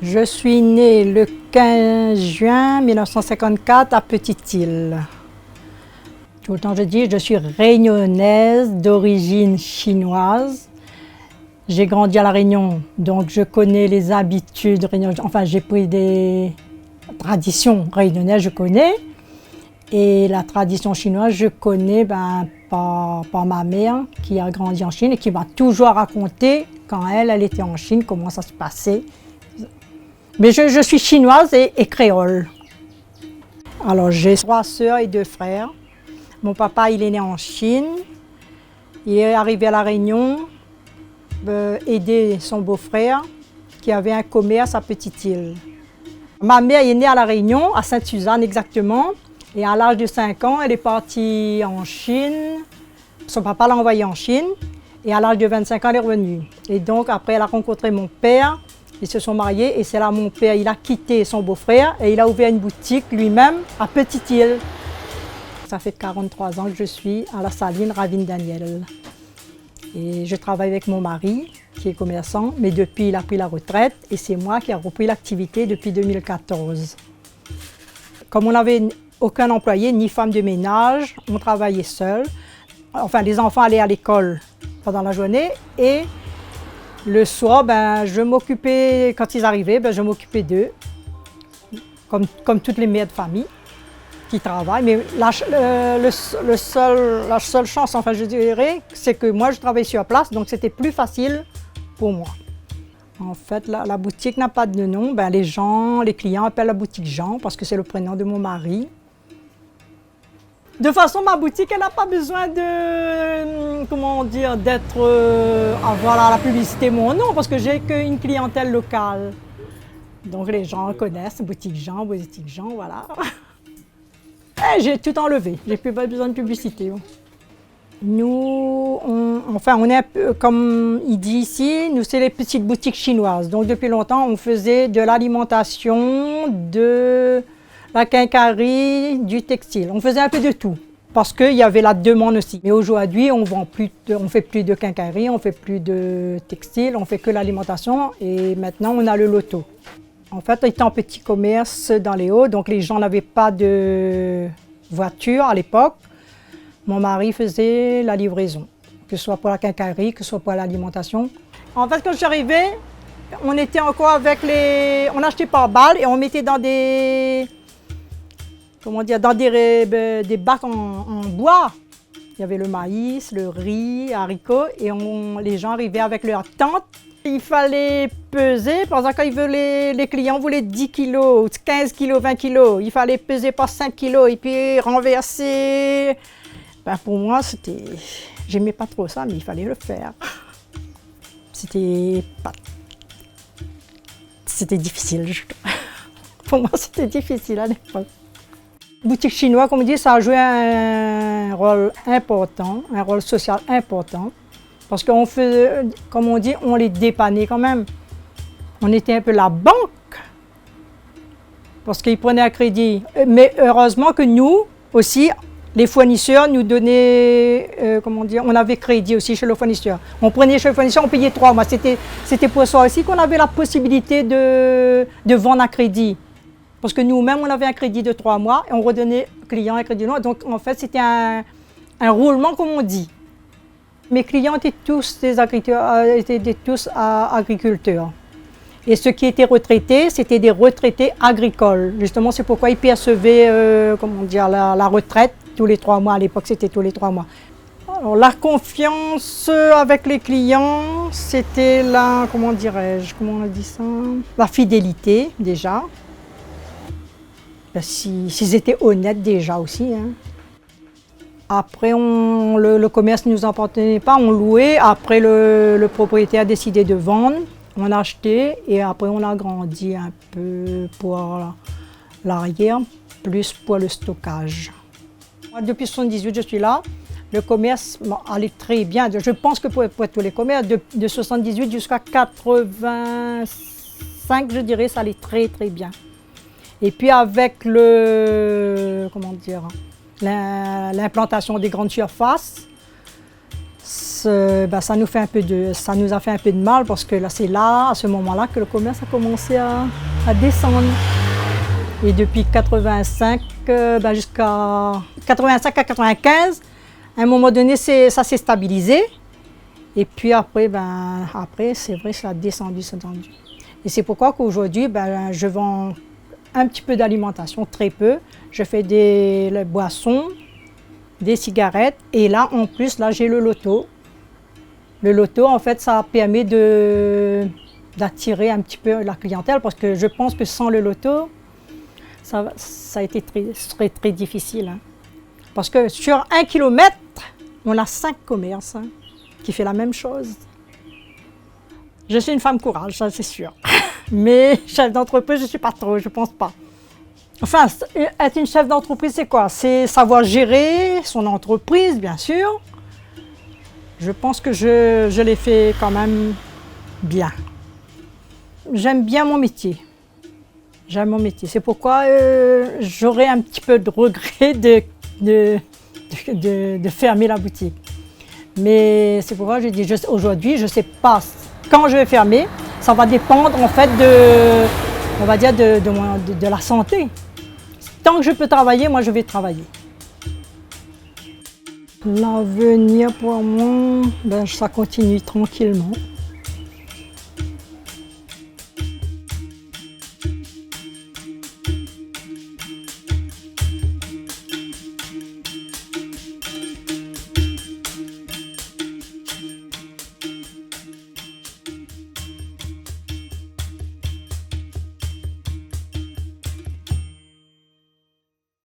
Je suis née le 15 juin 1954 à Petite-Île. Tout le temps je dis, je suis réunionnaise d'origine chinoise. J'ai grandi à La Réunion, donc je connais les habitudes réunionnaises. Enfin, j'ai pris des traditions réunionnaises, je connais. Et la tradition chinoise, je connais par ma mère qui a grandi en Chine et qui m'a toujours raconté quand elle était en Chine, comment ça se passait. Mais je suis chinoise et créole. Alors j'ai 3 sœurs et 2 frères. Mon papa, il est né en Chine. Il est arrivé à La Réunion, aider son beau-frère qui avait un commerce à Petite-Île. Ma mère est née à La Réunion, à Sainte-Suzanne exactement. Et à l'âge de 5 ans, elle est partie en Chine. Son papa l'a envoyée en Chine. Et à l'âge de 25 ans, elle est revenue. Et donc après, elle a rencontré mon père. Ils se sont mariés et c'est là mon père, il a quitté son beau-frère et il a ouvert une boutique lui-même à Petite-Île. Ça fait 43 ans que je suis à la Saline Ravine Daniel. Et je travaille avec mon mari qui est commerçant, mais depuis il a pris la retraite et c'est moi qui ai repris l'activité depuis 2014. Comme on n'avait aucun employé ni femme de ménage, on travaillait seul. Enfin, les enfants allaient à l'école pendant la journée et le soir, je m'occupais, quand ils arrivaient, je m'occupais d'eux, comme toutes les mères de famille qui travaillent. Mais la seule chance, enfin je dirais, c'est que moi je travaille sur place, donc c'était plus facile pour moi. En fait, la boutique n'a pas de nom. Les clients appellent la boutique Jean parce que c'est le prénom de mon mari. De toute façon, ma boutique, elle n'a pas besoin avoir la publicité mon nom, parce que j'ai qu'une clientèle locale. Donc les gens connaissent, boutique Jean, voilà. Et j'ai tout enlevé, j'ai plus besoin de publicité. Nous, on est un peu, comme il dit ici, nous c'est les petites boutiques chinoises. Donc depuis longtemps, on faisait de l'alimentation, de la quincaillerie, du textile. On faisait un peu de tout parce qu'il y avait la demande aussi. Mais aujourd'hui, on fait plus de quincaillerie, on fait plus de textile, on fait que l'alimentation et maintenant on a le loto. En fait, étant petit commerce dans les Hauts, donc les gens n'avaient pas de voiture à l'époque. Mon mari faisait la livraison, que ce soit pour la quincaillerie, que ce soit pour l'alimentation. En fait, quand je suis arrivée, on était encore avec on achetait par balles et on mettait dans des bacs en bois. Il y avait le maïs, le riz, haricots et les gens arrivaient avec leur tente. Il fallait peser, par exemple quand les clients voulaient 10 kilos, 15 kilos, 20 kilos, il fallait peser par 5 kilos et puis renverser. Pour moi, j'aimais pas trop ça, mais il fallait le faire. C'était difficile. Pour moi, c'était difficile à l'époque. Boutique chinoise, comme on dit, ça a joué un rôle important, un rôle social important. Parce qu'on faisait, comme on dit, on les dépannait quand même. On était un peu la banque. Parce qu'ils prenaient un crédit. Mais heureusement que nous aussi, les fournisseurs nous donnaient, on avait crédit aussi chez le fournisseur. On prenait chez le fournisseur, on payait 3 mois. C'était pour ça aussi qu'on avait la possibilité de vendre à crédit. Parce que nous-mêmes, on avait un crédit de 3 mois et on redonnait au client un crédit de 3 mois. Donc en fait, c'était un roulement comme on dit. Mes clients étaient tous agriculteurs. Et ceux qui étaient retraités, c'était des retraités agricoles. Justement, c'est pourquoi ils percevaient la retraite tous les 3 mois. À l'époque, c'était tous les 3 mois. Alors, la confiance avec les clients, c'était la fidélité déjà. S'ils étaient honnêtes déjà aussi. Hein. Après, le commerce ne nous appartenait pas, on louait. Après, le propriétaire a décidé de vendre. On a acheté et après on a grandi un peu pour l'arrière, plus pour le stockage. Moi, depuis 1978, je suis là. Le commerce allait très bien. Je pense que pour tous les commerces, de 1978 jusqu'à 1985, je dirais, ça allait très très bien. Et puis avec l'implantation des grandes surfaces, ça nous a fait un peu de mal parce que là, c'est là, à ce moment-là, que le commerce a commencé à descendre. Et depuis 85 jusqu'à 85 à 95, à un moment donné, ça s'est stabilisé. Et puis après, c'est vrai, ça a descendu. Et c'est pourquoi qu'aujourd'hui, je vends un petit peu d'alimentation, très peu. Je fais des boissons, des cigarettes. Et là, en plus, là, j'ai le loto. Le loto, en fait, ça permet d'attirer un petit peu la clientèle parce que je pense que sans le loto, ça a été très difficile. Hein. Parce que sur 1 kilomètre, on a 5 commerces qui font la même chose. Je suis une femme courage, ça c'est sûr. Mais chef d'entreprise, je ne suis pas trop, je ne pense pas. Enfin, être une chef d'entreprise, c'est quoi? C'est savoir gérer son entreprise, bien sûr. Je pense que je l'ai fait quand même bien. J'aime bien mon métier. J'aime mon métier. C'est pourquoi j'aurais un petit peu de regret de fermer la boutique. Mais c'est pourquoi je dis aujourd'hui, je ne sais pas quand je vais fermer. Ça va dépendre en fait on va dire de la santé. Tant que je peux travailler, moi je vais travailler. L'avenir pour moi, ça continue tranquillement.